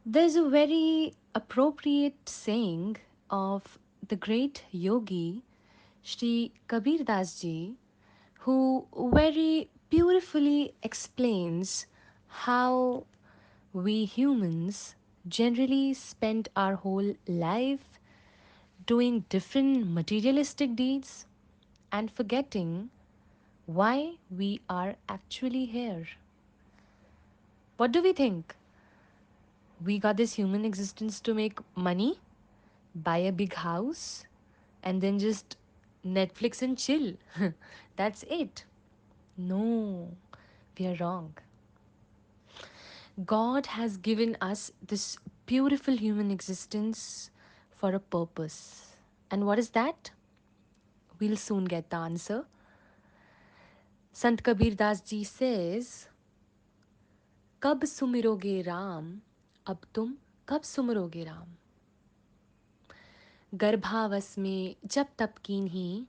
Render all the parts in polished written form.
There's a very appropriate saying of the great yogi Shri Kabir Das ji, who very beautifully explains how we humans generally spend our whole life doing different materialistic deeds and forgetting why we are actually here. What do we think? We got this human existence to make money, buy a big house, and then just Netflix and chill. That's it. No, we are wrong. God has given us this beautiful human existence for a purpose. And what is that? We'll soon get the answer. Sant Kabir Das ji says, कब सुमिरोगे राम अब तुम कब सुमरोगे राम गर्भावस में जब तब कीन्ही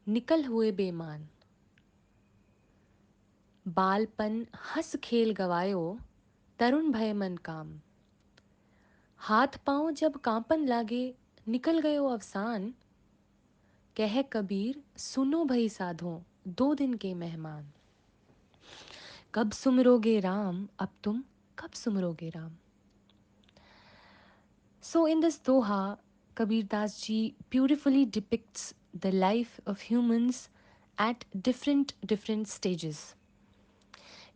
निकल हुए बेमान बालपन हंस खेल गवायो तरुण भय मन काम हाथ पांव जब कांपन लागे निकल गयो अवसान कह कबीर सुनो भई साधो 2 दिन के मेहमान कब सुमरोगे राम अब तुम कब सुमरोगे Ram. So in this Doha, Kabir Das ji beautifully depicts the life of humans at different stages.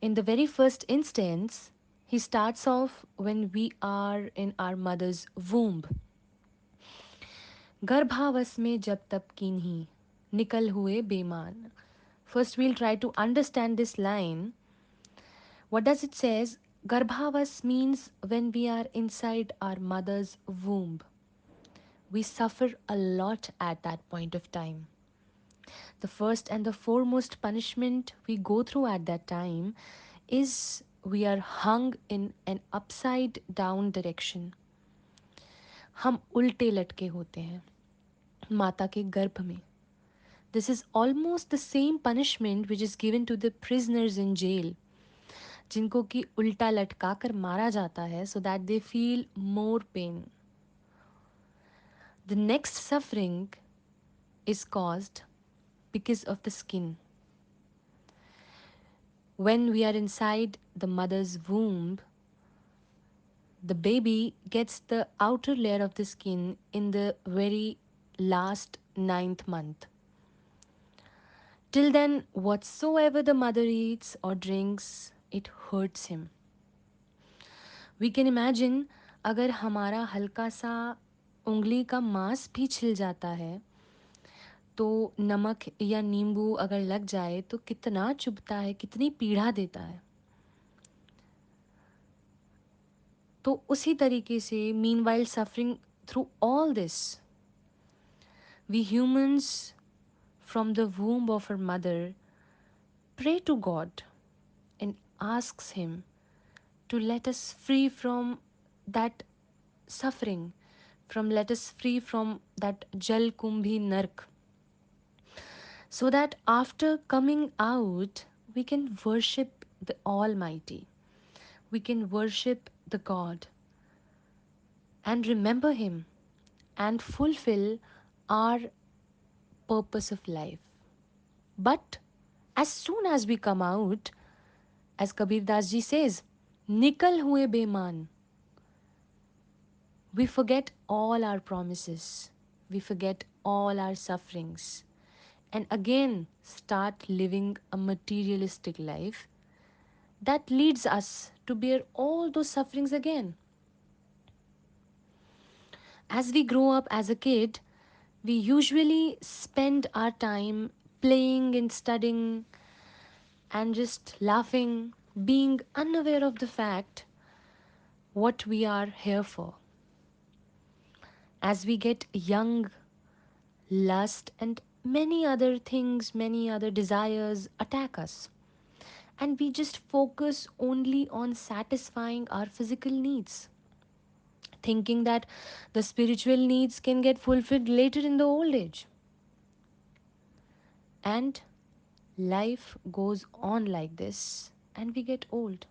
In the very first instance, he starts off when we are in our mother's womb. गर्भावस में जब तब कीन्ही निकल हुए बेमान. First we'll try to understand this line. What does it says? Garbhavas means when we are inside our mother's womb. We suffer a lot at that point of time. The first and the foremost punishment we go through at that time is we are hung in an upside down direction. हम उल्टे लटके होते हैं माता के गर्भ में. This is almost the same punishment which is given to the prisoners in jail, जिनको कि उल्टा लटका कर मारा जाता है so that they feel more pain. The next suffering is caused because of the skin. When we are inside the mother's womb, the baby gets the outer layer of the skin in the very last ninth month. Till then, whatsoever the mother eats or drinks, it hurts him. We can imagine अगर हमारा हल्का सा उंगली का मांस भी छिल जाता है तो नमक या नींबू अगर लग जाए तो कितना चुभता है, कितनी पीड़ा देता है. तो उसी तरीके से meanwhile suffering through all this we humans from the womb of our mother pray to God and asks him to let us free from that suffering, from let us free from that jal kumbhi nark, so that after coming out we can worship the Almighty, we can worship the God and remember him and fulfill our purpose of life. But as soon as we come out, as Kabir Das ji says, nikal hue beman, we forget all our promises, we forget all our sufferings, and again start living a materialistic life that leads us to bear all those sufferings again. As we grow up as a kid, we usually spend our time playing and studying and just laughing, being unaware of the fact what we are here for. As we get young, lust and many other things, many other desires attack us. And we just focus only on satisfying our physical needs, thinking that the spiritual needs can get fulfilled later in the old age. And life goes on like this, and we get old.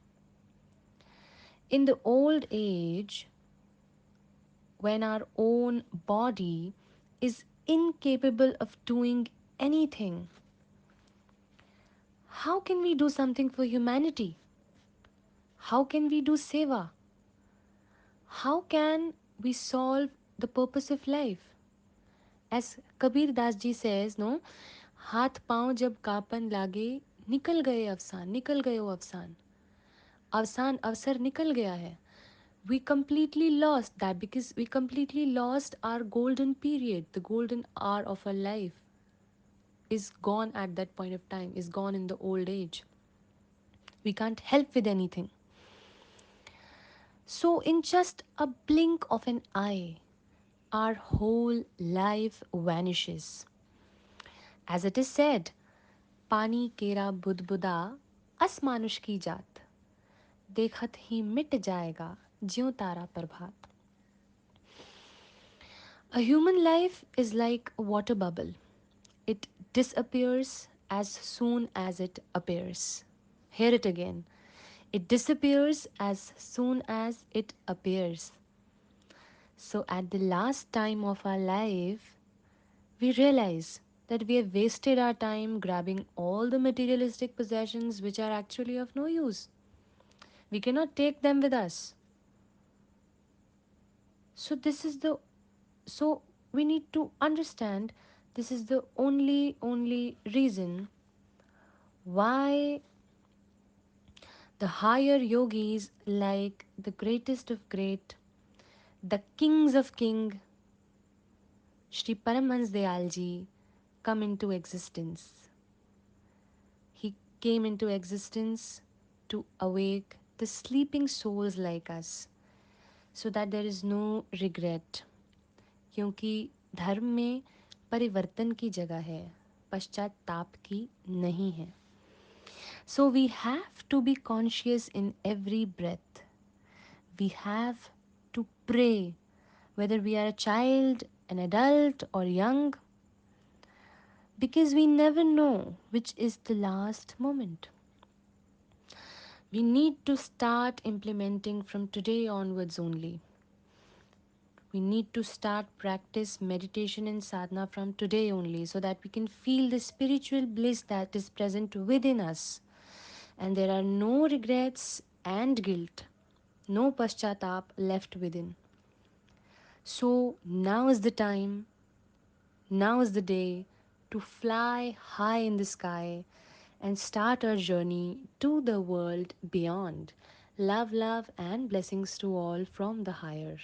In the old age, when our own body is incapable of doing anything, how can we do something for humanity? How can we do seva? How can we solve the purpose of life? As Kabir Das ji says, no, हाथ पांव जब कापन लागे, निकल गए अवसान, निकल गए वो अवसान, अवसान अवसर निकल गया है. We completely lost that because we completely lost our golden period. The golden hour of our life is gone at that point of time, is gone in the old age. We can't help with anything. So, in just a blink of an eye, our whole life vanishes. As it is said, पानी केरा बुदबुदा अस मानुष की जात देखत ही मिट जाएगा ज्यों तारा प्रभात. A human life is like a water bubble. It disappears as soon as it appears. Hear it again. It disappears as soon as it appears. So, at the last time of our life, we realize that we have wasted our time grabbing all the materialistic possessions which are actually of no use. We cannot take them with us. So, this is the so we need to understand this is the only reason why the higher yogis, like the greatest of great, the kings of king, Shri Paramhans Dayalji, come into existence. He came into existence to awake the sleeping souls like us so that there is no regret. क्योंकि धर्म में परिवर्तन की जगह है, पश्चाताप की नहीं है. So we have to be conscious in every breath. We have to pray, whether we are a child, an adult, or young, because we never know which is the last moment. We need to start implementing from today onwards only. We need to start practice meditation and sadhana from today only so that we can feel the spiritual bliss that is present within us. And there are no regrets and guilt, no paschatap left within. So now is the time, now is the day to fly high in the sky and start our journey to the world beyond. Love, love, and blessings to all from the higher.